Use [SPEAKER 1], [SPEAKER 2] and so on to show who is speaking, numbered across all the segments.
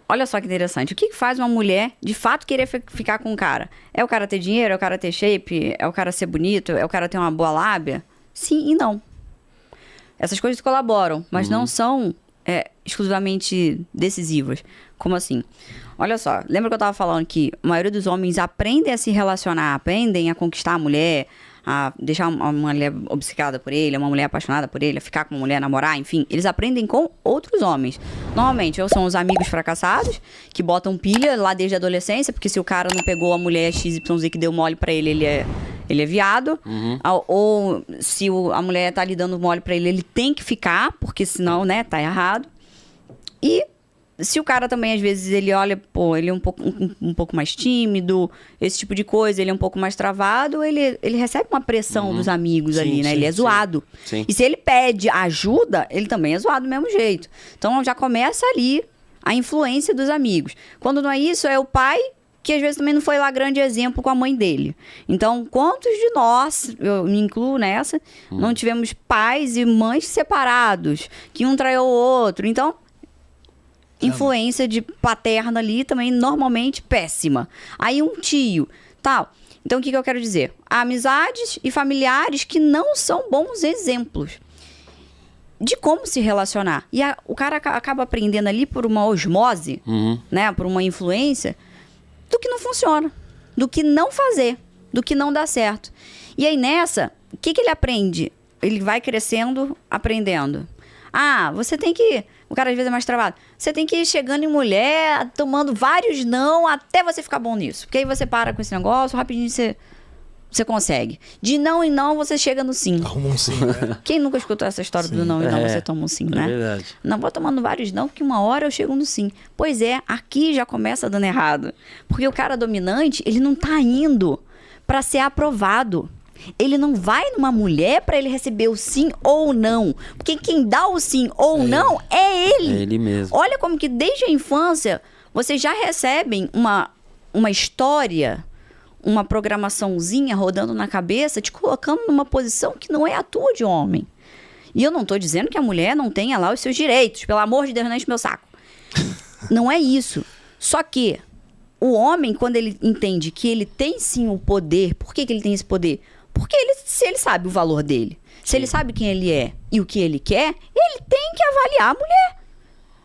[SPEAKER 1] olha só que interessante. O que faz uma mulher, de fato, querer ficar com um cara? É o cara ter dinheiro? É o cara ter shape? É o cara ser bonito? É o cara ter uma boa lábia? Sim e não. Essas coisas colaboram, mas não são exclusivamente decisivas. Como assim? Olha só, lembra que eu tava falando que a maioria dos homens aprendem a se relacionar, aprendem a conquistar a mulher, a deixar uma mulher obcecada por ele, uma mulher apaixonada por ele, a ficar com uma mulher, namorar, enfim. Eles aprendem com outros homens. Normalmente, ou são os amigos fracassados, que botam pilha lá desde a adolescência, porque se o cara não pegou a mulher XYZ que deu mole pra ele, ele é viado. Ou se a mulher tá lhe dando mole pra ele, ele tem que ficar, porque senão, né, tá errado. E se o cara também, às vezes, ele olha, pô, ele é um pouco mais tímido, esse tipo de coisa, ele é um pouco mais travado, ele recebe uma pressão dos amigos ali, né? Ele é zoado.
[SPEAKER 2] Sim.
[SPEAKER 1] E se ele pede ajuda, ele também é zoado do mesmo jeito. Então, já começa ali a influência dos amigos. Quando não é isso, é o pai, que às vezes também não foi lá grande exemplo com a mãe dele. Então, quantos de nós, eu me incluo nessa, não tivemos pais e mães separados, que um traiu o outro? Então, influência de paterna ali também normalmente péssima. Aí um tio, tal. Então o que eu quero dizer? Amizades e familiares que não são bons exemplos de como se relacionar. E o cara acaba aprendendo ali por uma osmose, né, por uma influência do que não funciona, do que não fazer, do que não dá certo. E aí nessa, o que ele aprende? Ele vai crescendo, aprendendo. Ah, você tem que... O cara às vezes é mais travado. Você tem que ir chegando em mulher, tomando vários não, até você ficar bom nisso. Porque aí você para com esse negócio, rapidinho você consegue. De não em não, você chega no sim.
[SPEAKER 3] Arruma um sim, né?
[SPEAKER 1] Quem nunca escutou essa história do não em não, você toma um sim, né?
[SPEAKER 2] É verdade.
[SPEAKER 1] Não vou tomando vários não, porque uma hora eu chego no sim. Pois é, aqui já começa dando errado. Porque o cara dominante, ele não tá indo pra ser aprovado. Ele não vai numa mulher pra ele receber o sim ou não. Porque quem dá o sim ou não é ele.
[SPEAKER 2] É ele mesmo.
[SPEAKER 1] Olha como que desde a infância vocês já recebem uma história, uma programaçãozinha rodando na cabeça, te colocando numa posição que não é a tua de homem. E eu não tô dizendo que a mulher não tenha lá os seus direitos. Pelo amor de Deus, não enche meu saco. Não é isso. Só que o homem, quando ele entende que ele tem sim o poder, por que ele tem esse poder? Porque se ele sabe o valor dele, se ele sabe quem ele é e o que ele quer, ele tem que avaliar a mulher.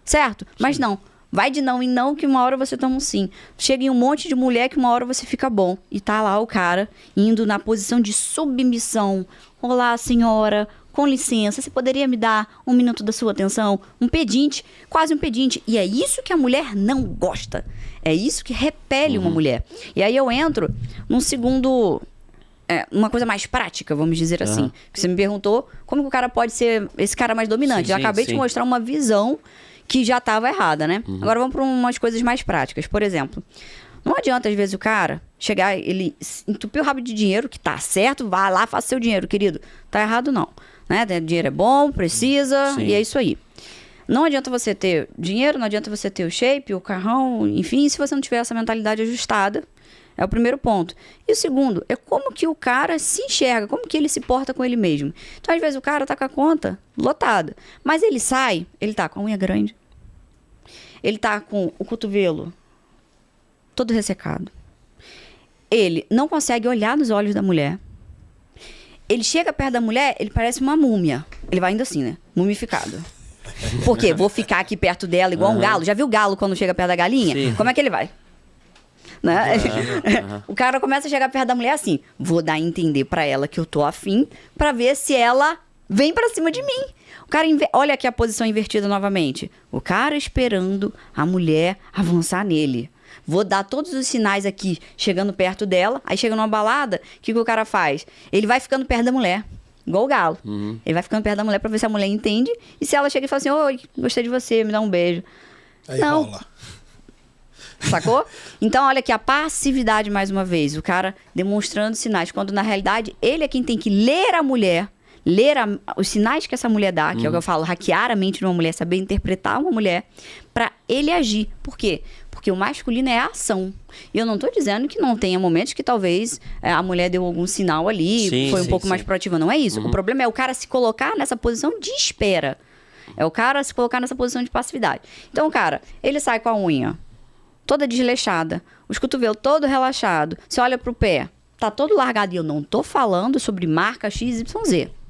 [SPEAKER 1] Certo? Mas não. Vai de não em não que uma hora você toma um sim. Chega em um monte de mulher que uma hora você fica bom. E tá lá o cara indo na posição de submissão. Olá, senhora, com licença, você poderia me dar um minuto da sua atenção? Um pedinte, quase um pedinte. E é isso que a mulher não gosta. É isso que repele uma mulher. E aí eu entro num segundo... uma coisa mais prática, vamos dizer assim. Que você me perguntou como que o cara pode ser esse cara mais dominante. Já acabei de mostrar uma visão que já estava errada, né? Agora vamos para umas coisas mais práticas. Por exemplo, não adianta às vezes o cara chegar, ele entupir o rabo de dinheiro, que tá certo, vá lá, faça seu dinheiro, querido. Tá errado não. Né? Dinheiro é bom, precisa, e é isso aí. Não adianta você ter dinheiro, não adianta você ter o shape, o carrão, enfim, se você não tiver essa mentalidade ajustada. É o primeiro ponto. E o segundo é como que o cara se enxerga, como que ele se porta com ele mesmo. Então, às vezes, o cara tá com a conta lotada, mas ele sai, ele tá com a unha grande, ele tá com o cotovelo todo ressecado. Ele não consegue olhar nos olhos da mulher. Ele chega perto da mulher, ele parece uma múmia. Ele vai indo assim, né? Mumificado. Por quê? Vou ficar aqui perto dela igual um galo. Já viu o galo quando chega perto da galinha?
[SPEAKER 2] Sim.
[SPEAKER 1] Como é que ele vai? Né? O cara começa a chegar perto da mulher assim, vou dar a entender pra ela que eu tô afim, pra ver se ela vem pra cima de mim. O cara olha aqui a posição invertida novamente. O cara esperando a mulher avançar nele. Vou dar todos os sinais aqui, chegando perto dela. Aí chega numa balada, o que o cara faz? Ele vai ficando perto da mulher, igual o galo. Ele vai ficando perto da mulher pra ver se a mulher entende. E se ela chega e fala assim, oi, gostei de você, me dá um beijo.
[SPEAKER 3] Aí
[SPEAKER 1] não.
[SPEAKER 3] rola.
[SPEAKER 1] Sacou? Então, olha aqui, a passividade, mais uma vez. O cara demonstrando sinais, quando na realidade ele é quem tem que ler a mulher, ler os sinais que essa mulher dá, que é o que eu falo, hackear a mente de uma mulher, saber interpretar uma mulher, pra ele agir. Por quê? Porque o masculino é a ação. E eu não tô dizendo que não tenha momentos que talvez a mulher deu algum sinal ali, foi um pouco mais proativa. Não é isso. O problema é o cara se colocar nessa posição de espera. É o cara se colocar nessa posição de passividade. Então, cara, ele sai com a unha toda desleixada, os cotovelos todo relaxado, você olha pro pé, tá todo largado. E eu não tô falando sobre marca XYZ.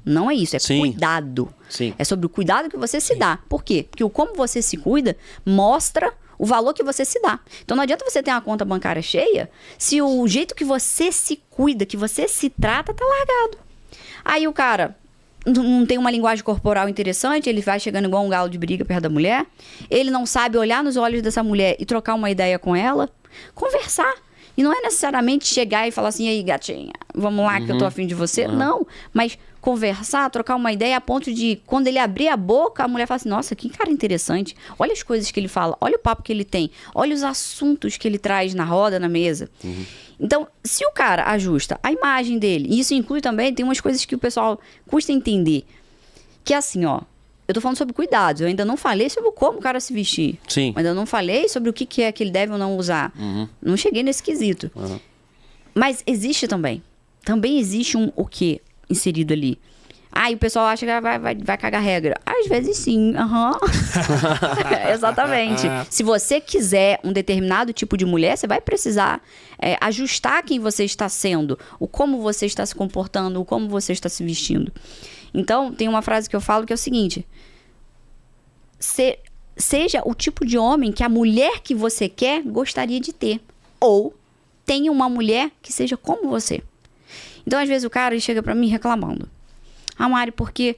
[SPEAKER 1] Não é isso, é cuidado.
[SPEAKER 2] Sim.
[SPEAKER 1] É sobre o cuidado que você se dá. Por quê? Porque o como você se cuida mostra o valor que você se dá. Então não adianta você ter uma conta bancária cheia se o jeito que você se cuida, que você se trata, tá largado. Aí o cara não tem uma linguagem corporal interessante, ele vai chegando igual um galo de briga perto da mulher, ele não sabe olhar nos olhos dessa mulher e trocar uma ideia com ela, conversar. E não é necessariamente chegar e falar assim, aí gatinha, vamos lá que eu tô afim de você. Não, mas conversar, trocar uma ideia a ponto de, quando ele abrir a boca, a mulher fala assim, nossa, que cara interessante. Olha as coisas que ele fala, olha o papo que ele tem, olha os assuntos que ele traz na roda, na mesa. Então, se o cara ajusta a imagem dele, e isso inclui também, tem umas coisas que o pessoal custa entender, que é assim, ó, eu tô falando sobre cuidados, eu ainda não falei sobre como o cara se vestir.
[SPEAKER 2] Sim.
[SPEAKER 1] Eu ainda não falei sobre o que é que ele deve ou não usar. Não cheguei nesse quesito. Mas existe também. Também existe um o quê inserido ali. Ah, e o pessoal acha que vai cagar regra. Às vezes sim, exatamente. Se você quiser um determinado tipo de mulher, você vai precisar ajustar quem você está sendo, o como você está se comportando, o como você está se vestindo. Então, tem uma frase que eu falo que é o seguinte: seja o tipo de homem que a mulher que você quer gostaria de ter. Ou tenha uma mulher que seja como você. Então, às vezes, o cara chega pra mim reclamando. Ah, Mari, porque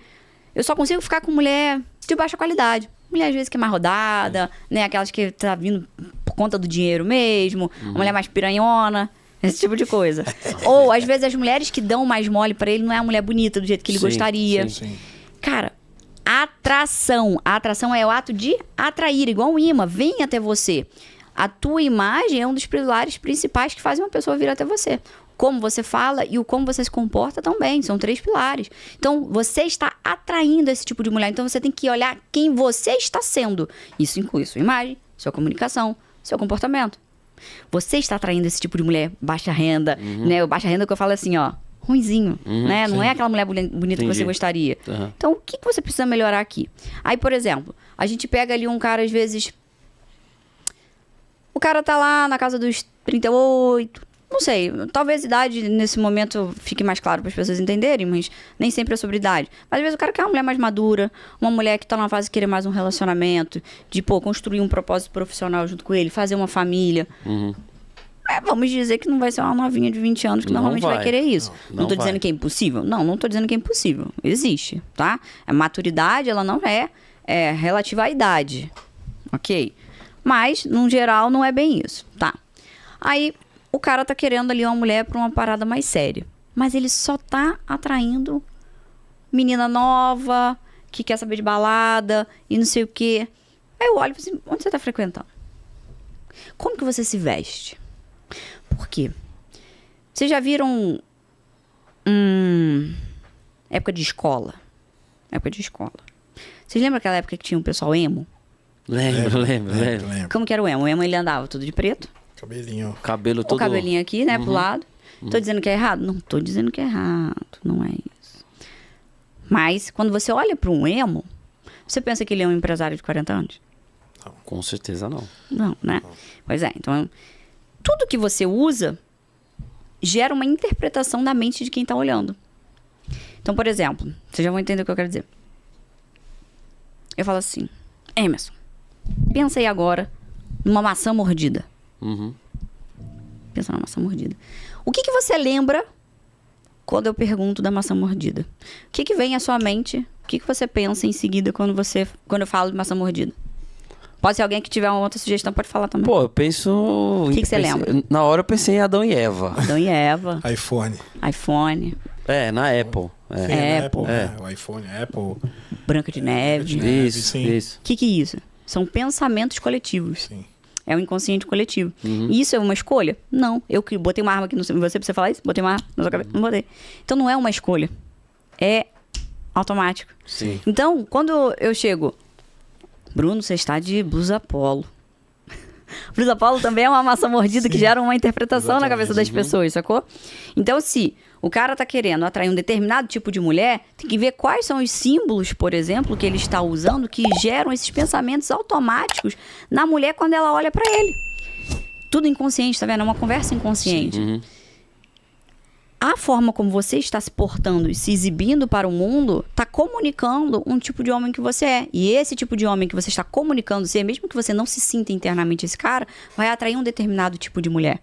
[SPEAKER 1] eu só consigo ficar com mulher de baixa qualidade. Mulher, às vezes, que é mais rodada, né? Aquelas que tá vindo por conta do dinheiro mesmo. Uma mulher mais piranhona. Esse tipo de coisa. Ou, às vezes, as mulheres que dão mais mole pra ele não é a mulher bonita do jeito que ele gostaria.
[SPEAKER 3] Sim.
[SPEAKER 1] Cara, atração. A atração é o ato de atrair, igual um imã. Vem até você. A tua imagem é um dos pilares principais que fazem uma pessoa vir até você. Como você fala e o como você se comporta também. São 3 pilares. Então, você está atraindo esse tipo de mulher. Então, você tem que olhar quem você está sendo. Isso inclui sua imagem, sua comunicação, seu comportamento. Você está atraindo esse tipo de mulher baixa renda, né? O baixa renda que eu falo assim, ó, ruinzinho, né? Não é aquela mulher bonita que você gostaria. Então, o que você precisa melhorar aqui? Aí, por exemplo, a gente pega ali um cara, às vezes... O cara tá lá na casa dos 38... Não sei, talvez a idade nesse momento fique mais claro para as pessoas entenderem, mas nem sempre é sobre idade. Mas às vezes o cara quer uma mulher mais madura, uma mulher que tá numa fase de querer mais um relacionamento, de, construir um propósito profissional junto com ele, fazer uma família. Vamos dizer que não vai ser uma novinha de 20 anos que normalmente vai querer isso. Não tô dizendo que é impossível? Não tô dizendo que é impossível. Existe, tá? A maturidade, ela não é relativa à idade, ok? Mas, no geral, não é bem isso, tá? Aí... O cara tá querendo ali uma mulher pra uma parada mais séria. Mas ele só tá atraindo menina nova, que quer saber de balada e não sei o quê. Aí eu olho e falo assim, onde você tá frequentando? Como que você se veste? Por quê? Vocês já viram época de escola? Época de escola. Vocês lembram aquela época que tinha um pessoal emo?
[SPEAKER 2] Lembro.
[SPEAKER 1] Como que era o emo? O emo, ele andava tudo de preto.
[SPEAKER 3] Cabelinho.
[SPEAKER 2] Cabelo todo...
[SPEAKER 1] O cabelinho aqui, né, pro lado. Tô dizendo que é errado? Não tô dizendo que é errado. Não é isso. Mas, quando você olha para um emo, você pensa que ele é um empresário de 40 anos?
[SPEAKER 2] Não. Com certeza não.
[SPEAKER 1] Não, né? Não. Pois é. Então, tudo que você usa gera uma interpretação da mente de quem tá olhando. Então, por exemplo, vocês já vão entender o que eu quero dizer. Eu falo assim, Emerson, pensa aí agora numa maçã mordida. Pensa na maçã mordida. O que você lembra quando eu pergunto da maçã mordida? O que vem à sua mente? O que você pensa em seguida quando eu falo de maçã mordida? Pode ser alguém que tiver uma outra sugestão, pode falar também.
[SPEAKER 2] Pô, eu penso...
[SPEAKER 1] O que você lembra?
[SPEAKER 2] Na hora eu pensei em Adão e Eva.
[SPEAKER 1] Adão e Eva.
[SPEAKER 3] iPhone.
[SPEAKER 2] Na Apple.
[SPEAKER 3] Apple. O iPhone, Apple.
[SPEAKER 1] Branca de Neve.
[SPEAKER 2] Isso.
[SPEAKER 1] O que é isso? São pensamentos coletivos.
[SPEAKER 3] Sim.
[SPEAKER 1] É um inconsciente coletivo. E isso é uma escolha? Não. Eu que botei uma arma aqui no você pra você falar isso? Botei uma arma na sua cabeça? Não botei. Então não é uma escolha. É automático.
[SPEAKER 2] Sim.
[SPEAKER 1] Então, quando eu chego... Bruno, você está de blusa polo. Blusa polo também é uma maçã mordida que gera uma interpretação na cabeça das pessoas, sacou? Então, se o cara tá querendo atrair um determinado tipo de mulher, tem que ver quais são os símbolos, por exemplo, que ele está usando que geram esses pensamentos automáticos na mulher quando ela olha pra ele. Tudo inconsciente, tá vendo? É uma conversa inconsciente.
[SPEAKER 2] Uhum.
[SPEAKER 1] A forma como você está se portando e se exibindo para o mundo está comunicando um tipo de homem que você é. E esse tipo de homem que você está comunicando ser, mesmo que você não se sinta internamente esse cara, vai atrair um determinado tipo de mulher.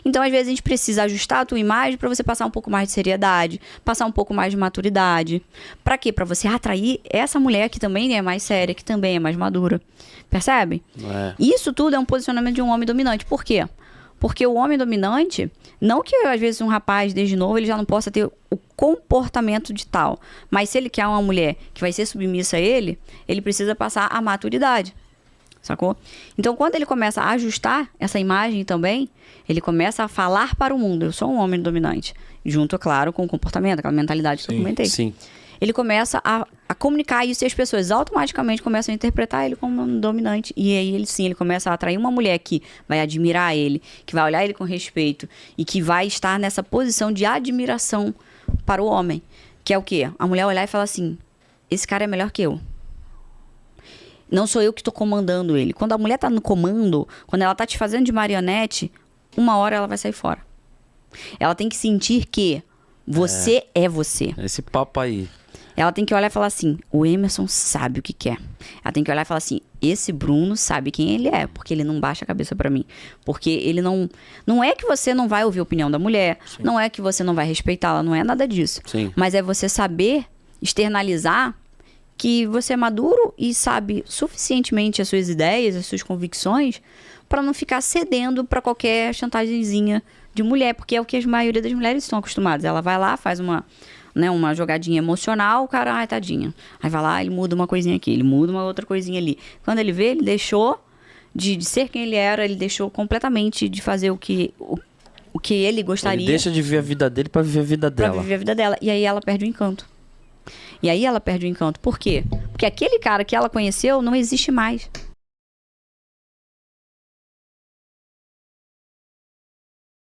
[SPEAKER 1] Então, às vezes, a gente precisa ajustar a tua imagem para você passar um pouco mais de seriedade, passar um pouco mais de maturidade. Para quê? Para você atrair essa mulher que também é mais séria, que também é mais madura. Percebe?
[SPEAKER 2] É.
[SPEAKER 1] Isso tudo é um posicionamento de um homem dominante. Por quê? Porque o homem dominante, não que às vezes um rapaz desde novo ele já não possa ter o comportamento de tal, mas se ele quer uma mulher que vai ser submissa a ele, ele precisa passar a maturidade, sacou? Então quando ele começa a ajustar essa imagem também, ele começa a falar para o mundo, eu sou um homem dominante, junto, é claro, com o comportamento, aquela mentalidade que eu comentei.
[SPEAKER 2] Sim.
[SPEAKER 1] Ele começa a comunicar isso e as pessoas automaticamente começam a interpretar ele como um dominante. E aí ele começa a atrair uma mulher que vai admirar ele, que vai olhar ele com respeito e que vai estar nessa posição de admiração para o homem. Que é o quê? A mulher olhar e falar assim, esse cara é melhor que eu. Não sou eu que estou comandando ele. Quando a mulher está no comando, quando ela está te fazendo de marionete, uma hora ela vai sair fora. Ela tem que sentir que você é você.
[SPEAKER 2] Esse papo aí.
[SPEAKER 1] Ela tem que olhar e falar assim, o Emerson sabe o que quer. Ela tem que olhar e falar assim, esse Bruno sabe quem ele é, porque ele não baixa a cabeça pra mim. Porque ele não... Não é que você não vai ouvir a opinião da mulher,
[SPEAKER 2] Sim.
[SPEAKER 1] não é que você não vai respeitá-la, não é nada disso.
[SPEAKER 2] Sim.
[SPEAKER 1] Mas é você saber externalizar que você é maduro e sabe suficientemente as suas ideias, as suas convicções, pra não ficar cedendo pra qualquer chantagemzinha de mulher, porque é o que a maioria das mulheres estão acostumadas. Ela vai lá, faz uma jogadinha emocional, o cara, ai, tadinha. Aí vai lá, ele muda uma coisinha aqui, ele muda uma outra coisinha ali. Quando ele vê, ele deixou de ser quem ele era, ele deixou completamente de fazer o que ele gostaria.
[SPEAKER 2] Ele deixa de viver a vida dele pra viver a vida dela.
[SPEAKER 1] Pra viver a vida dela. E aí ela perde o encanto. Por quê? Porque aquele cara que ela conheceu não existe mais.